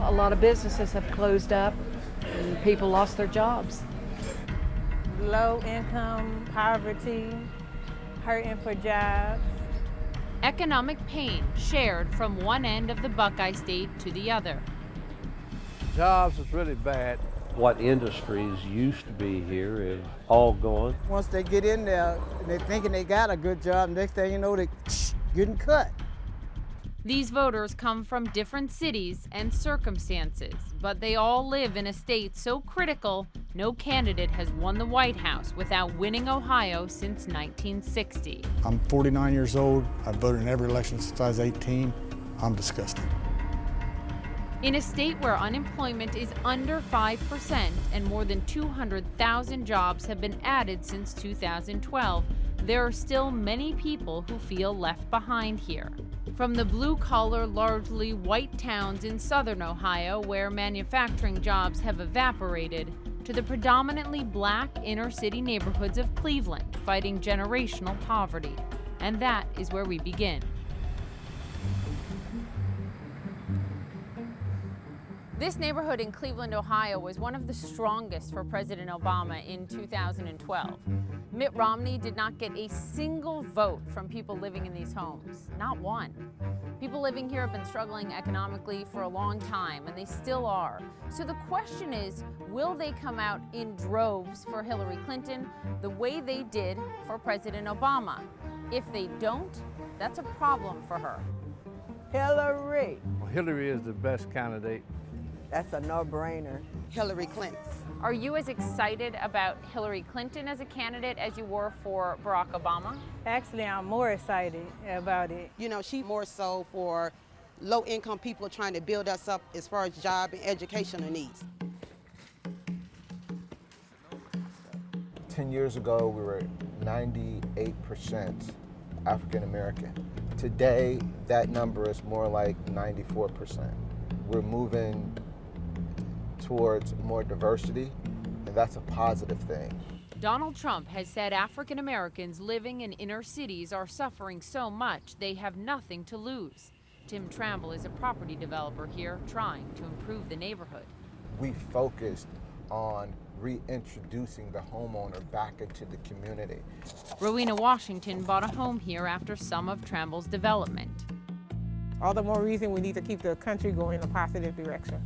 A lot of businesses have closed up and people lost their jobs. Low income, poverty, hurting for jobs. Economic pain shared from one end of the Buckeye State to the other. Jobs is really bad. What industries used to be here is all gone. Once they get in there, they're thinking they got a good job. Next thing you know, they're getting cut. These voters come from different cities and circumstances, but they all live in a state so critical, no candidate has won the White House without winning Ohio since 1960. I'm 49 years old. I've voted in every election since I was 18. I'm disgusted. In a state where unemployment is under 5% and more than 200,000 jobs have been added since 2012, there are still many people who feel left behind here. From the blue-collar, largely white towns in southern Ohio where manufacturing jobs have evaporated, to the predominantly black inner-city neighborhoods of Cleveland fighting generational poverty. And that is where we begin. This neighborhood in Cleveland, Ohio was one of the strongest for President Obama in 2012. Mitt Romney did not get a single vote from people living in these homes, not one. People living here have been struggling economically for a long time, and they still are. So the question is, will they come out in droves for Hillary Clinton the way they did for President Obama? If they don't, that's a problem for her. Hillary. Well, Hillary is the best candidate. That's a no-brainer. Hillary Clinton. Are you as excited about Hillary Clinton as a candidate as you were for Barack Obama? Actually, I'm more excited about it. You know, she more so for low-income people trying to build us up as far as job and educational needs. 10 years ago, we were 98% African American. Today, that number is more like 94%. We're moving towards more diversity, and that's a positive thing. Donald Trump has said African Americans living in inner cities are suffering so much they have nothing to lose. Tim Tramble is a property developer here trying to improve the neighborhood. We focused on reintroducing the homeowner back into the community. Rowena Washington bought a home here after some of Tramble's development. All the more reason we need to keep the country going in a positive direction.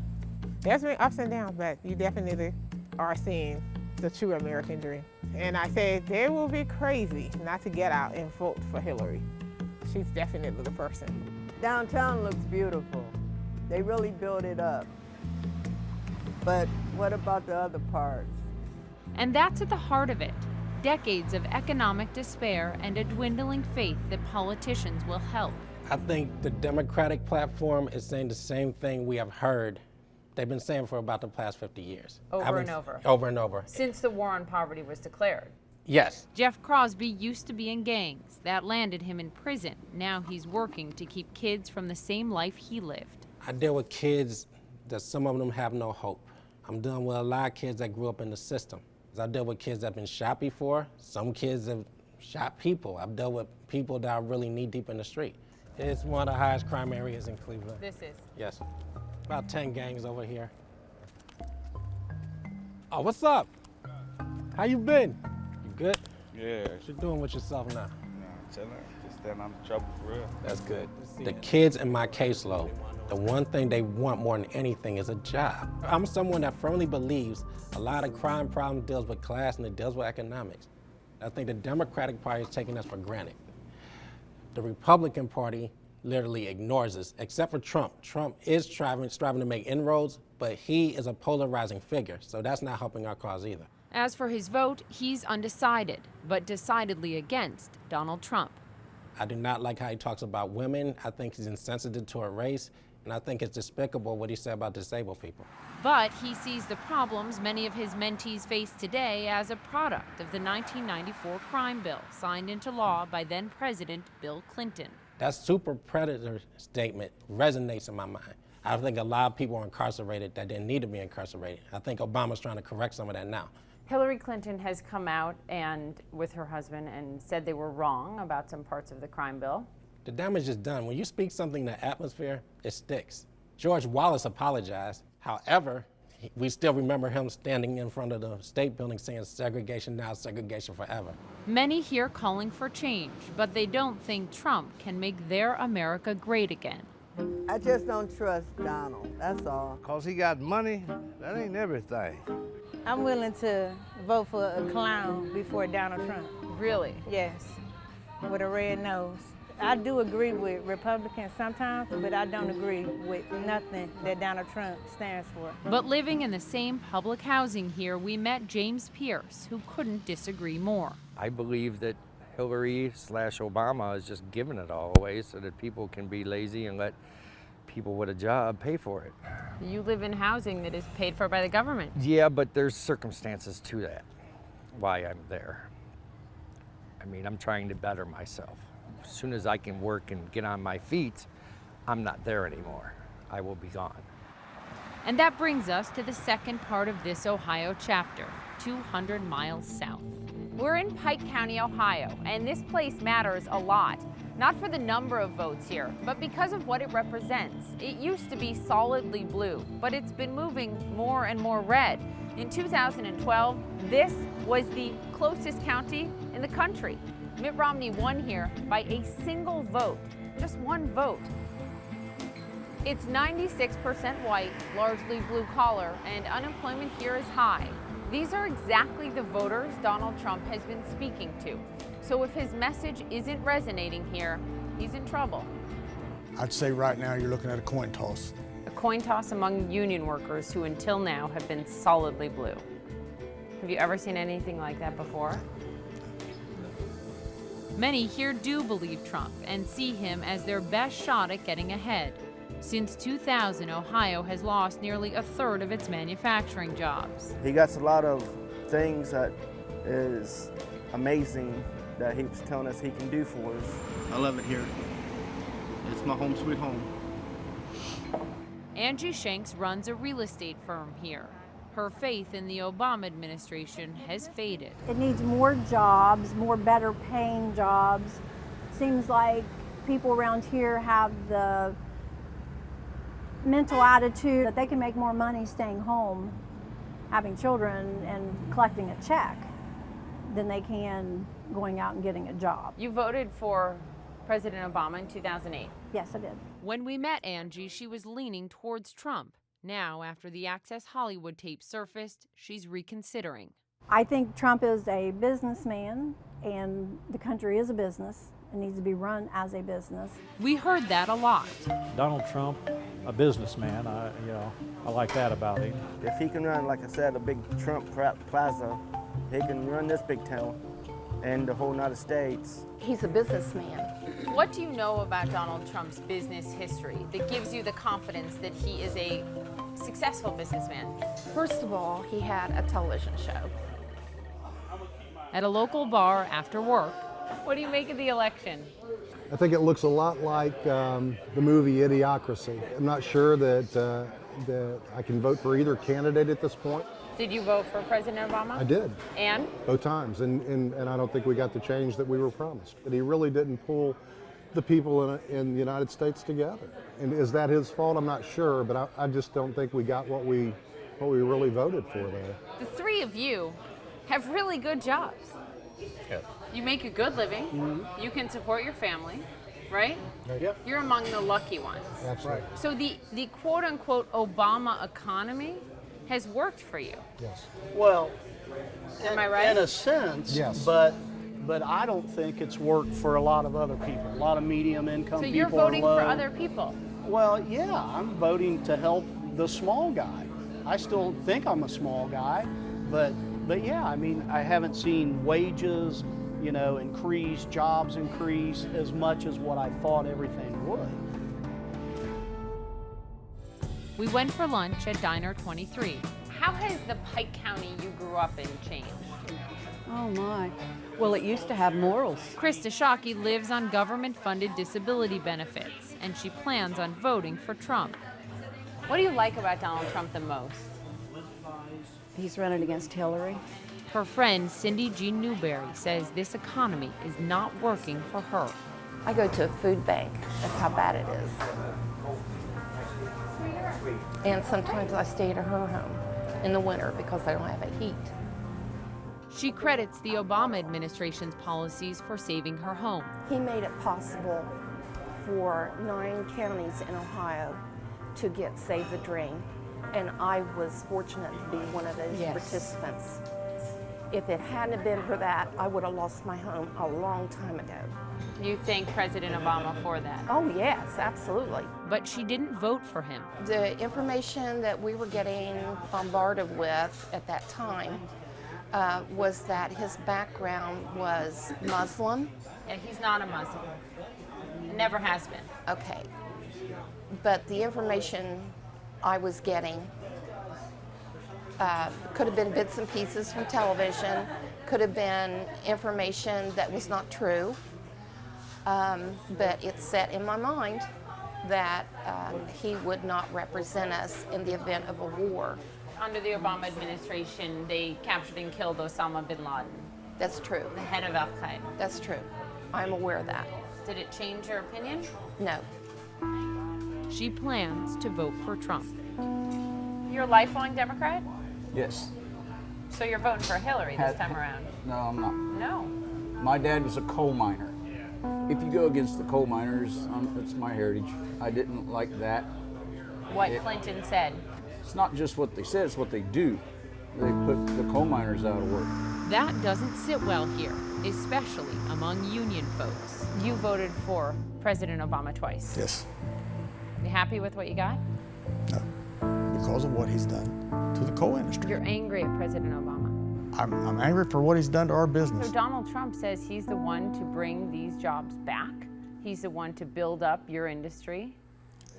There's been ups and downs, but you definitely are seeing the true American dream. And I said, they will be crazy not to get out and vote for Hillary. She's definitely the person. Downtown looks beautiful. They really built it up. But what about the other parts? And that's at the heart of it. Decades of economic despair and a dwindling faith that politicians will help. I think the Democratic platform is saying the same thing we have heard. They've been saying for about the past 50 years. Over and over. Over and over. Since the war on poverty was declared. Yes. Jeff Crosby used to be in gangs. That landed him in prison. Now he's working to keep kids from the same life he lived. I deal with kids that some of them have no hope. I'm dealing with a lot of kids that grew up in the system. I deal with kids that have been shot before. Some kids have shot people. I've dealt with people that are really knee deep in the street. It's one of the highest crime areas in Cleveland. This is? Yes. About 10 gangs over here. Oh, what's up? How you been? You good? Yeah. What you doing with yourself now? Nah, chilling. Just staying out of trouble for real. That's good. The kids in my caseload, the one thing they want more than anything is a job. I'm someone that firmly believes a lot of crime problem deals with class and it deals with economics. I think the Democratic Party is taking us for granted. The Republican Party literally ignores us, except for Trump. Trump is striving to make inroads, but he is a polarizing figure, so that's not helping our cause either. As for his vote, he's undecided, but decidedly against Donald Trump. I do not like how he talks about women. I think he's insensitive toward race, and I think it's despicable what he said about disabled people. But he sees the problems many of his mentees face today as a product of the 1994 crime bill signed into law by then-President Bill Clinton. That super predator statement resonates in my mind. I think a lot of people are incarcerated that didn't need to be incarcerated. I think Obama's trying to correct some of that now. Hillary Clinton has come out and with her husband and said they were wrong about some parts of the crime bill. The damage is done. When you speak something in the atmosphere, it sticks. George Wallace apologized. However, we still remember him standing in front of the state building saying segregation now, segregation forever. Many here calling for change, but they don't think Trump can make their America great again. I just don't trust Donald, that's all. Because he got money, that ain't everything. I'm willing to vote for a clown before Donald Trump. Really? Yes, with a red nose. I do agree with Republicans sometimes, but I don't agree with nothing that Donald Trump stands for. But living in the same public housing here, we met James Pierce, who couldn't disagree more. I believe that Hillary/Obama is just giving it all away so that people can be lazy and let people with a job pay for it. You live in housing that is paid for by the government. Yeah, but there's circumstances to that, why I'm there. I mean, I'm trying to better myself. As soon as I can work and get on my feet, I'm not there anymore. I will be gone. And that brings us to the second part of this Ohio chapter, 200 miles south. We're in Pike County, Ohio, and this place matters a lot. Not for the number of votes here, but because of what it represents. It used to be solidly blue, but it's been moving more and more red. In 2012, this was the closest county in the country. Mitt Romney won here by a single vote, just one vote. It's 96% white, largely blue collar, and unemployment here is high. These are exactly the voters Donald Trump has been speaking to. So if his message isn't resonating here, he's in trouble. I'd say right now you're looking at a coin toss. A coin toss among union workers who until now have been solidly blue. Have you ever seen anything like that before? Many here do believe Trump and see him as their best shot at getting ahead. Since 2000, Ohio has lost nearly a third of its manufacturing jobs. He got a lot of things that is amazing that he was telling us he can do for us. I love it here. It's my home sweet home. Angie Shanks runs a real estate firm here. Her faith in the Obama administration has faded. It needs more jobs, more better paying jobs. Seems like people around here have the mental attitude that they can make more money staying home, having children, and collecting a check than they can going out and getting a job. You voted for President Obama in 2008. Yes, I did. When we met Angie, she was leaning towards Trump. Now, after the Access Hollywood tape surfaced, she's reconsidering. I think Trump is a businessman, and the country is a business. It needs to be run as a business. We heard that a lot. Donald Trump, a businessman, I like that about him. If he can run, like I said, a big Trump plaza, he can run this big town and the whole United States. He's a businessman. What do you know about Donald Trump's business history that gives you the confidence that he is a successful businessman? First of all, he had a television show. At a local bar after work, what do you make of the election? I think it looks a lot like the movie Idiocracy. I'm not sure that I can vote for either candidate at this point. Did you vote for President Obama? I did. And? Both times, and I don't think we got the change that we were promised. But he really didn't pull the people in the United States together. And is that his fault? I'm not sure, but I just don't think we got what we really voted for there. The three of you have really good jobs. Yeah. You make a good living. Mm-hmm. You can support your family, right? Yep. You're among the lucky ones. That's right. So the quote-unquote Obama economy has worked for you. Yes. Well, am I right? In a sense, yes. But I don't think it's worked for a lot of other people. A lot of medium income people. So you're voting for other people? Well, yeah, I'm voting to help the small guy. I still think I'm a small guy, but yeah, I mean, I haven't seen wages, increase, jobs increase as much as what I thought everything would. We went for lunch at Diner 23. How has the Pike County you grew up in changed? Oh my. Well, it used to have morals. Krista Shockey lives on government-funded disability benefits, and she plans on voting for Trump. What do you like about Donald Trump the most? He's running against Hillary. Her friend Cindy Jean Newberry says this economy is not working for her. I go to a food bank. That's how bad it is. And sometimes I stay at her home in the winter because I don't have a heat. She credits the Obama administration's policies for saving her home. He made it possible for 9 counties in Ohio to get Save the Dream, and I was fortunate to be one of those participants. If it hadn't been for that, I would have lost my home a long time ago. You thank President Obama for that? Oh yes, absolutely. But she didn't vote for him. The information that we were getting bombarded with at that time was that his background was Muslim. Yeah, he's not a Muslim. Never has been. Okay. But the information I was getting could have been bits and pieces from television, could have been information that was not true, but it set in my mind that he would not represent us in the event of a war. Under the Obama administration, they captured and killed Osama bin Laden. That's true. The head of Al-Qaeda. That's true. I'm aware of that. Did it change your opinion? No. She plans to vote for Trump. You're a lifelong Democrat? Yes. So you're voting for Hillary this time around? No, I'm not. No. My dad was a coal miner. If you go against the coal miners, it's my heritage. I didn't like that. What Clinton said. It's not just what they said, it's what they do. They put the coal miners out of work. That doesn't sit well here, especially among union folks. You voted for President Obama twice. Yes. You happy with what you got? No, because of what he's done to the coal industry. You're angry at President Obama. I'm angry for what he's done to our business. So Donald Trump says he's the one to bring these jobs back. He's the one to build up your industry.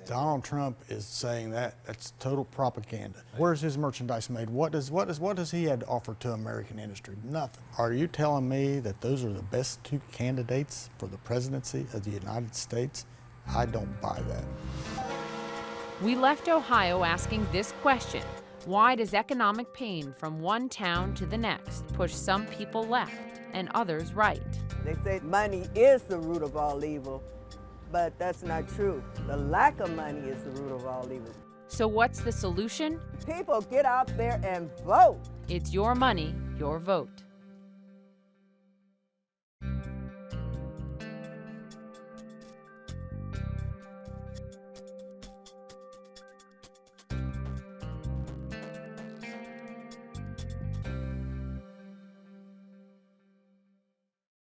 Donald Trump is saying that's total propaganda. Where's his merchandise made? What does he have to offer to American industry? Nothing. Are you telling me that those are the best 2 candidates for the presidency of the United States? I don't buy that. We left Ohio asking this question: why does economic pain from one town to the next push some people left and others right? They say money is the root of all evil, but that's not true. The lack of money is the root of all evil. So what's the solution? People get out there and vote. It's your money, your vote.